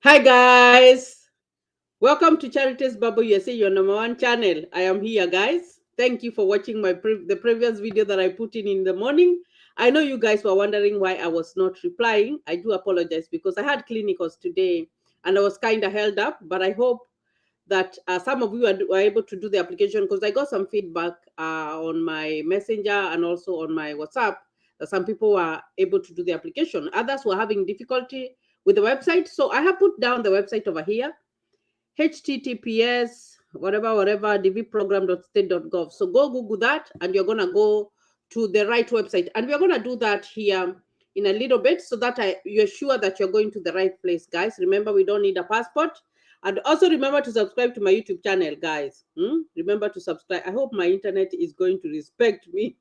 Hi guys, welcome to Charities Bubble USA, your number one channel. I am here, guys. Thank you for watching the previous video that I put in the morning. I know you guys were wondering why I was not replying. I do apologize because I had clinicals today and I was kind of held up. But I hope that some of you were able to do the application because I got some feedback on my messenger and also on my WhatsApp that some people were able to do the application. Others were having difficulty with the website. So I have put down the website over here, https whatever dvprogram.state.gov. So go Google that and you're going to go to the right website. And we're going to do that here in a little bit so that you're sure that you're going to the right place, guys. Remember, we don't need a passport. And also remember to subscribe to my YouTube channel, guys. Remember to subscribe. I hope my internet is going to respect me.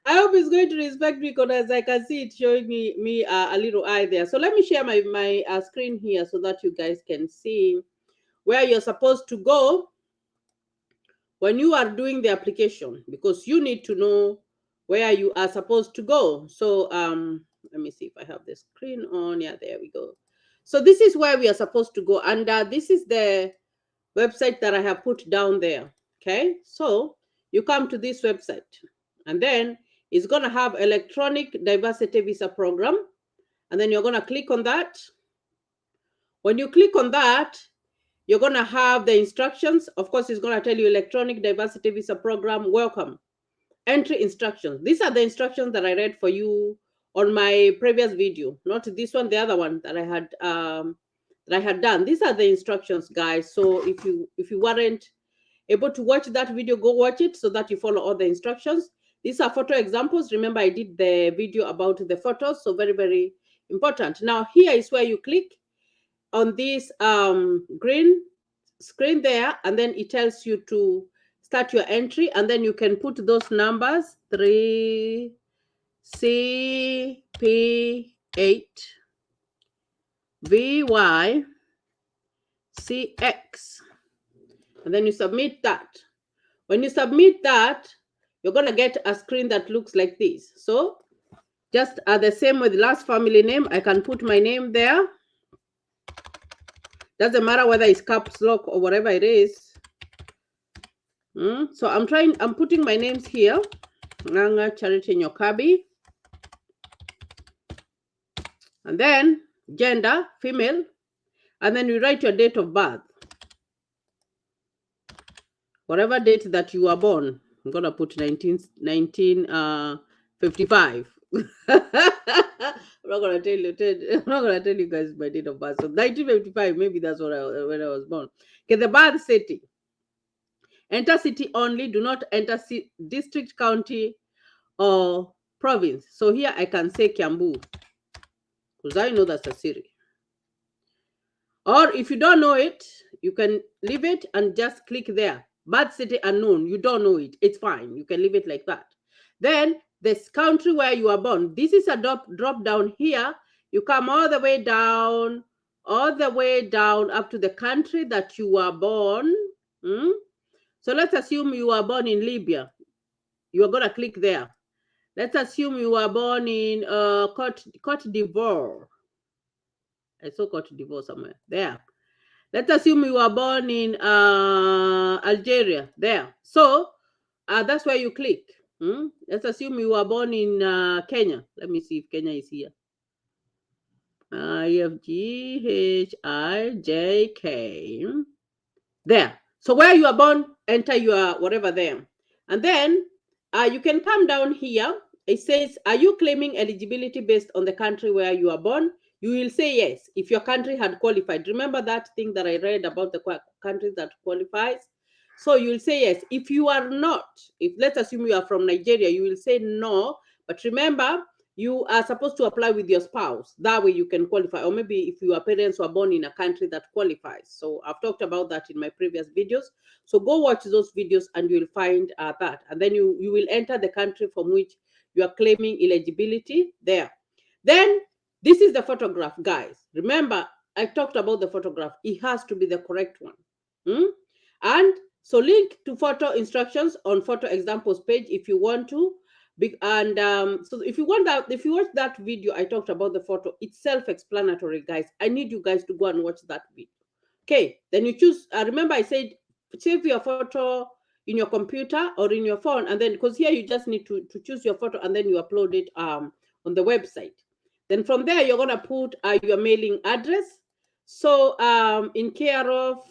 I hope it's going to respect me because I can see it showing me a little eye there. So let me share my screen here so that you guys can see where you're supposed to go when you are doing the application, because you need to know where you are supposed to go. So let me see if I have the screen on. Yeah, there we go. So this is where we are supposed to go, and this is the website that I have put down there. Okay, so you come to this website, and then it's going to have electronic diversity visa program, and then you're going to click on that. When you click on that, you're going to have the instructions. Of course, it's going to tell you electronic diversity visa program, welcome. Entry instructions. These are the instructions that I read for you on my previous video, not this one, the other one that I had done. These are the instructions, guys. So if you weren't able to watch that video, go watch it so that you follow all the instructions. These are photo examples. Remember, I did the video about the photos, so very, very important. Now, here is where you click on this green screen there, and then it tells you to start your entry, and then you can put those numbers 3CP8 VYCX, and then you submit that. When you submit that, you're going to get a screen that looks like this. So just the same with the last family name, I can put my name there. Doesn't matter whether it's caps lock or whatever it is. So I'm putting my names here. Nganga Charity Nyokabi. And then gender, female. And then you write your date of birth. Whatever date that you were born. I'm going to put 1955. I'm not going to tell you guys my date of birth. So 1955, maybe that's when I was born. Okay, the birth city. Enter city only. Do not enter district, county, or province. So here I can say Kiambu, because I know that's a city. Or if you don't know it, you can leave it and just click there. Birth city unknown. You don't know it. It's fine. You can leave it like that. Then this country where you are born. This is a drop down here. You come all the way down up to the country that you were born. So let's assume you were born in Libya. You are going to click there. Let's assume you were born in Cote d'Ivoire. I saw Cote d'Ivoire somewhere. There. Let's assume you were born in Algeria. There. So that's where you click. Let's assume you were born in Kenya. Let me see if Kenya is here. EFGHIJK. There. So where you are born, enter your whatever there. And then you can come down here. It says, are you claiming eligibility based on the country where you are born? You will say yes if your country had qualified. Remember that thing that I read about the countries that qualifies? So you will say yes. If you are not, if let's assume you are from Nigeria, you will say no. But remember, you are supposed to apply with your spouse. That way you can qualify. Or maybe if your parents were born in a country that qualifies. So I've talked about that in my previous videos. So go watch those videos and you'll find that. And then you will enter the country from which you are claiming eligibility there. Then this is the photograph, guys. Remember, I talked about the photograph. It has to be the correct one. And so link to photo instructions on photo examples page if you want to. So if you want that, if you watch that video, I talked about the photo. It's self-explanatory, guys. I need you guys to go and watch that video. Okay, then you choose. Remember, I said save your photo in your computer or in your phone, and then because here you just need to choose your photo and then you upload it on the website. Then from there you're gonna put your mailing address. So in care of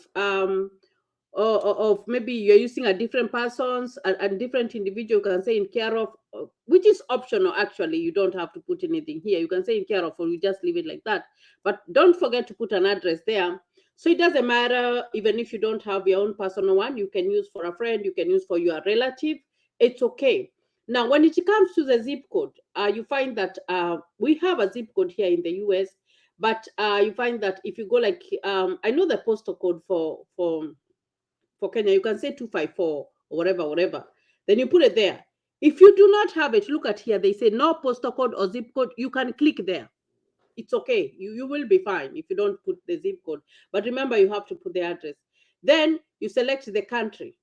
maybe you're using a different person's and different individual, you can say in care of, which is optional. Actually, you don't have to put anything here. You can say in care of, or you just leave it like that. But don't forget to put an address there. So it doesn't matter, even if you don't have your own personal one, you can use for a friend, you can use for your relative. It's okay. Now, when it comes to the zip code, you find that we have a zip code here in the US, but you find that if you go like, I know the postal code for Kenya, you can say 254 or whatever. Then you put it there. If you do not have it, look at here. They say no postal code or zip code. You can click there. It's okay. You will be fine if you don't put the zip code. But remember, you have to put the address. Then you select the country.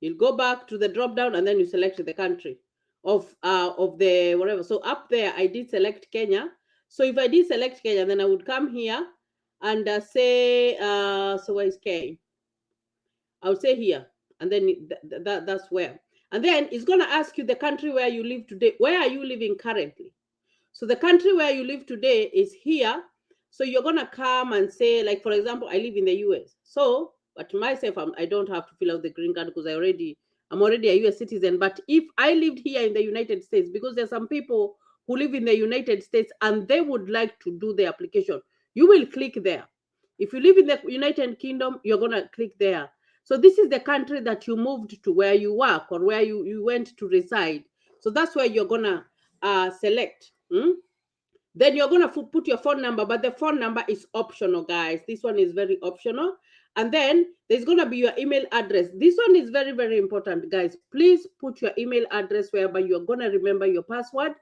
You'll go back to the drop down and then you select the country of the whatever. So up there, I did select Kenya. So if I did select Kenya, then I would come here and say, so where is K? I would say here, and then that's where. And then it's going to ask you the country where you live today. Where are you living currently? So the country where you live today is here. So you're going to come and say, like, for example, I live in the US. So, but myself, I don't have to fill out the green card because I'm already a US citizen. But if I lived here in the United States, because there's some people who live in the United States and they would like to do the application, you will click there. If you live in the United Kingdom, you're going to click there. So this is the country that you moved to, where you work or where you went to reside. So that's where you're going to select. Then you're going to put your phone number, but the phone number is optional, guys. This one is very optional. And then there's going to be your email address. This one is very, very important, guys. Please put your email address whereby you're going to remember your password.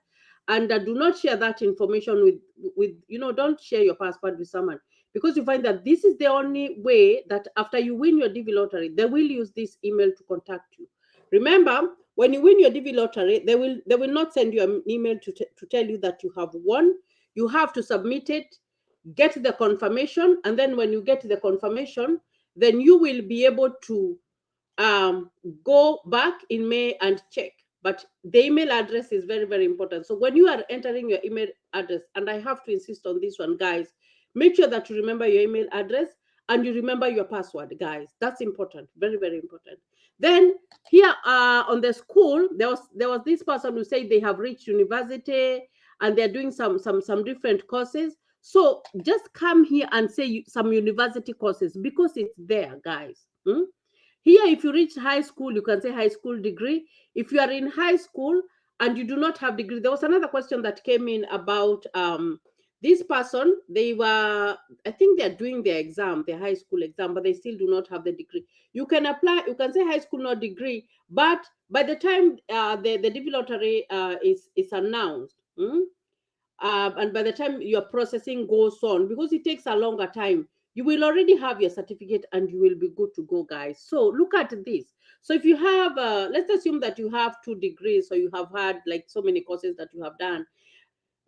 And do not share that information with don't share your password with someone, because you find that this is the only way that after you win your DV lottery, they will use this email to contact you. Remember, when you win your DV lottery, they will not send you an email to tell you that you have won. You have to submit it, get the confirmation, and then when you get the confirmation, then you will be able to go back in May and check. But the email address is very, very important. So when you are entering your email address, and I have to insist on this one, guys, make sure that you remember your email address and you remember your password, guys. That's important. Very, very important. Then here on the school, there was this person who said they have reached university and they're doing some different courses. So just come here and say some university courses because it's there, guys. Here, if you reach high school, you can say high school degree. If you are in high school and you do not have degree, there was another question that came in about this person. They were, I think they're doing their exam, their high school exam, but they still do not have the degree. You can apply, you can say high school, not degree, but by the time the DV lottery is announced, and by the time your processing goes on, because it takes a longer time, you will already have your certificate and you will be good to go, guys. So look at this. So if you have, let's assume that you have 2 degrees, so you have had like so many courses that you have done,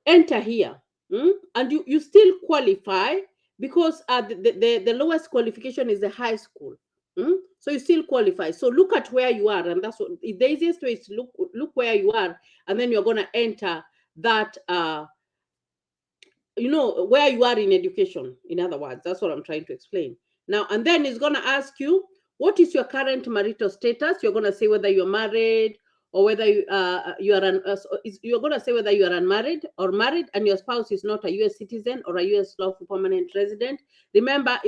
enter here, and you still qualify because the lowest qualification is the high school. So you still qualify. So look at where you are, and that's what the easiest way is to look where you are, and then you're going to enter that where you are in education. In other words, that's what I'm trying to explain now. And then it's going to ask you, what is your current marital status? You're going to say whether you're married or whether you're going to say whether you are unmarried or married and your spouse is not a US citizen or a US lawful permanent resident. Remember,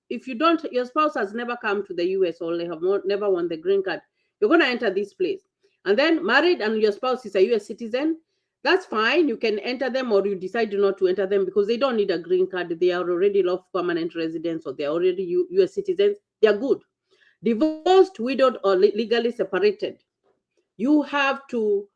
if you don't, your spouse has never come to the US or they have never won the green card, you're going to enter this place. And then married and your spouse is a US citizen, that's fine. You can enter them, or you decide not to enter them because they don't need a green card. They are already lawful permanent residents, or they're already US citizens. They're good. Divorced, widowed, or legally separated. You have to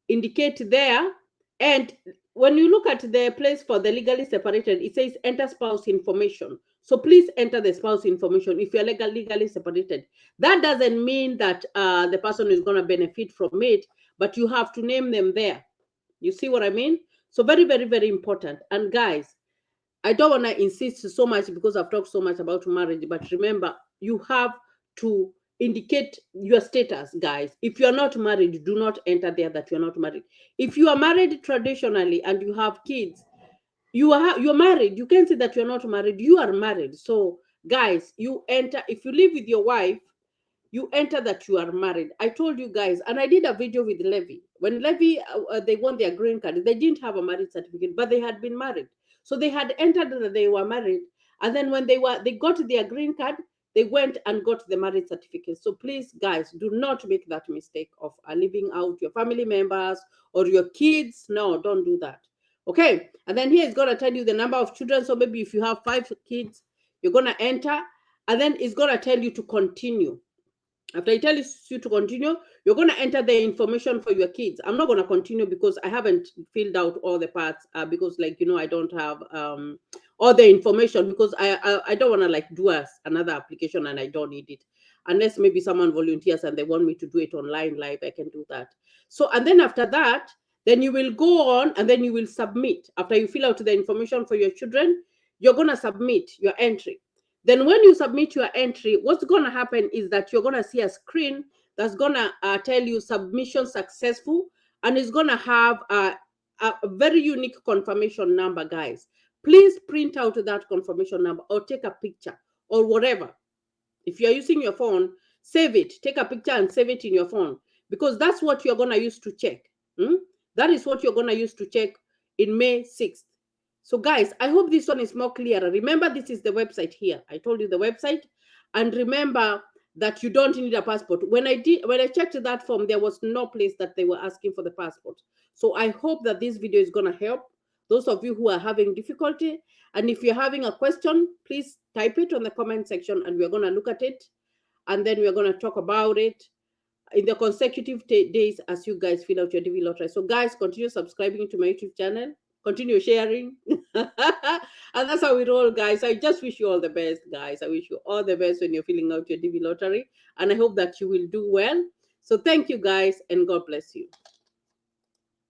indicate there. And when you look at the place for the legally separated, it says enter spouse information. So please enter the spouse information if you're legally separated. That doesn't mean that the person is going to benefit from it, but you have to name them there. You see what I mean? So very, very, very important. And guys, I don't want to insist so much because I've talked so much about marriage, but remember, you have to indicate your status, guys. If you're not married, do not enter there that you're not married. If you are married traditionally and you have kids, you're married. You can't say that you're not married. You are married. So, guys, you enter. If you live with your wife, you enter that you are married. I told you guys, and I did a video with Levy. When Levy, they won their green card, they didn't have a marriage certificate, but they had been married. So they had entered that they were married. And then when they got their green card, they went and got the marriage certificate. So please, guys, do not make that mistake of leaving out your family members or your kids. No, don't do that. Okay. And then here it's going to tell you the number of children. So maybe if you have 5 kids, you're going to enter. And then it's going to tell you to continue. After it tells you to continue, you're going to enter the information for your kids. I'm not going to continue because I haven't filled out all the parts because, like, I don't have all the information because I don't want to like do another application and I don't need it. Unless maybe someone volunteers and they want me to do it online live, I can do that. So, and then after that, then you will go on and then you will submit. After you fill out the information for your children, you're going to submit your entry. Then when you submit your entry, what's going to happen is that you're going to see a screen that's going to tell you submission successful, and it's going to have a very unique confirmation number, guys. Please print out that confirmation number or take a picture or whatever. If you're using your phone, save it. Take a picture and save it in your phone because that's what you're going to use to check. That is what you're going to use to check in May 6th. So guys, I hope this one is more clear. Remember, this is the website here. I told you the website. And remember that you don't need a passport. When I checked that form, there was no place that they were asking for the passport. So I hope that this video is going to help those of you who are having difficulty. And if you're having a question, please type it on the comment section and we're going to look at it. And then we're going to talk about it in the consecutive days as you guys fill out your DV lottery. So guys, continue subscribing to my YouTube channel. Continue sharing. And that's how we roll, guys. I just wish you all the best, guys. I wish you all the best when you're filling out your DV lottery. And I hope that you will do well. So thank you, guys, and God bless you.